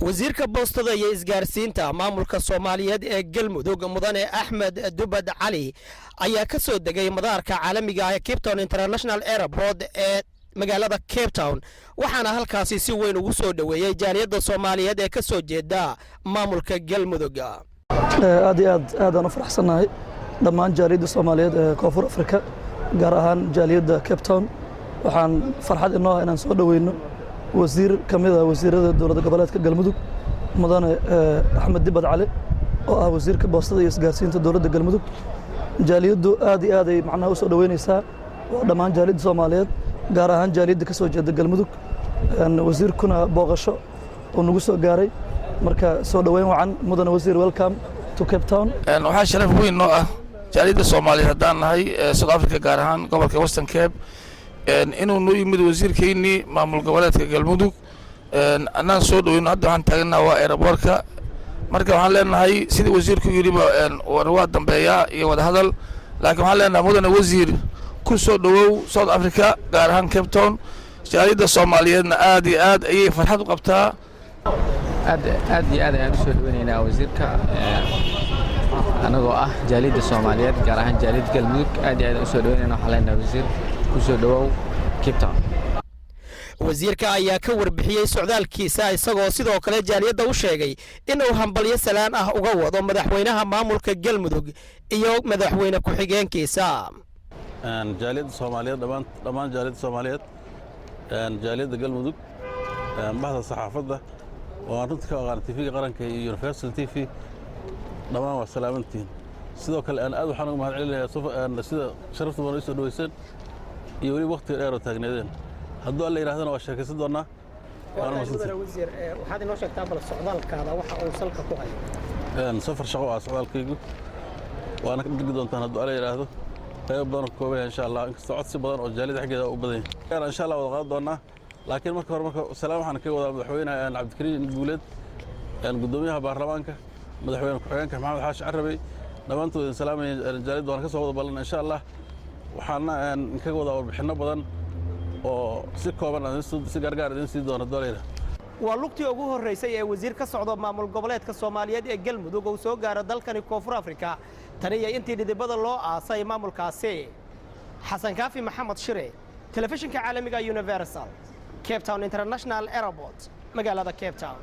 wasiirka boostada iyo isgaarsiinta maamulka Soomaaliyeed ee Galmudug mudane Axmed Dubad Cali ayaa ka soo degay madaarka caalamiga ah ee Cape Town International Airport ee magaalada Cape Town waxaana halkaasi si weyn ugu soo dhaweeyay jaaliyadda Soomaaliyeed ee ka soo jeeda maamulka Galmudug. aad aan u faraxsanahay dhammaan jaaliyadda Soomaaliyeed ee Koonfur Afrika gaar ahaan jaaliyadda Cape Town waxaan farxad inoo ah inaan soo dhaweyno wasiir kamida wasiirada dowladda goboleedka Galmudug mudane Axmed Dubad Cali oo ah wasiirka boostada iyo isgaarsiinta dowladda Galmudug jaaliyaddu aad ay macnaha u soo dhaweynaysaa dhammaan jaaliyadda Soomaaliyeed gaar ahaan jaaliyadda ka soo jeeda Galmudug wasiirkuna booqasho oo nagu soo gaaray marka soo dhaweyn wacan mudane wasiir welcome to Cape Town. waxaa sharaf weyn noo ah jaaliyadda Soomaaliyeed haddaan nahay South Africa gaar ahaan gobolka Western Cape inuu noo yimid wasiirkeennii maamul goboleedka Galmudug annaan soo dhaweyno hadda waxaan taagnaa waa aeroboortka marka waxaan leenahay sidii wasiirku yidhiba waa dambeeyaa iyo wada hadal laakiin waxaan leenahay mudane wasiir ku soo dhawow South Africa gaar ahaan Cape Town jaaliyadda Soomaaliyeedna aad iyo aad ayay farxad u qabtaa aad ayaan u soo dhaweynaynaa wasiirka anagoo ah jaaliyadda Soomaaliyeed gaar ahaan jaaliyadda Galmudug aad u soo dhaweynaynaa waxaan leenahay wasiir ku soo dhawow Cape Town. wasiirka ayaa ka warbixiyay socdaalkiisa isagoo sidoo kale jaaliyadda u sheegay inuu hambalyo salaan ah uga wado madaxweynaha maamulka Galmudug iyo madaxweyne ku-xigeenkiisa jaaliyadda Soomaaliyeed dhammaan jaaliyadda Soomaaliyeed jaaliyadda Galmudug bahda saxaafadda oo runtii ka aqaan TV qaranka iyo Universal TV dhammaan waa salaamantiin sidoo kale aad waxaan ugu mahadcelinayaa sida sharafta badan soo dhaweyseen iyo wali waqti dheer oo taagneedeen hadduu alla yiraahdana waa sheekaysan doonaa wasiir waxaad inoo sheegtaa bal socdaalkaada waxa uu salka ku hayo safar shaqo ah socdaalkaygu waana ka dhigi doontaan hadduu alla yiraahdo qayb badan oo kooban insha Allah inkastoo codsi badan oo jaaliyada xiggeeda u badan yahay insha Allah wada qaad doonaa laakiin marka salaam waxaan ka wadaa madaxweynaha Cabdikariin Guuleed gudoomiyaha baarlamaanka madaxweyne ku-xigeenka Maxamed Xaashi Carabey dhammaantood salaamayeen jaaliyadda waan ka soo wada ballan insha Allah waxaana ka wadaa warbixino badan oo si kooban si gargaar idin sii doona dooleyna waa lugtii ugu horeysay ee wasiir ka socdo maamul goboleedka Soomaaliyeed ee Galmudug oo soo gaara dalkani Koonfur Afrika tan iyo intii dhidibada loo aasay maamulkaasi Xasan Kaafi Maxamed Shire telefishinka caalamiga Universal Cape Town International Airport magaalada Cape Town.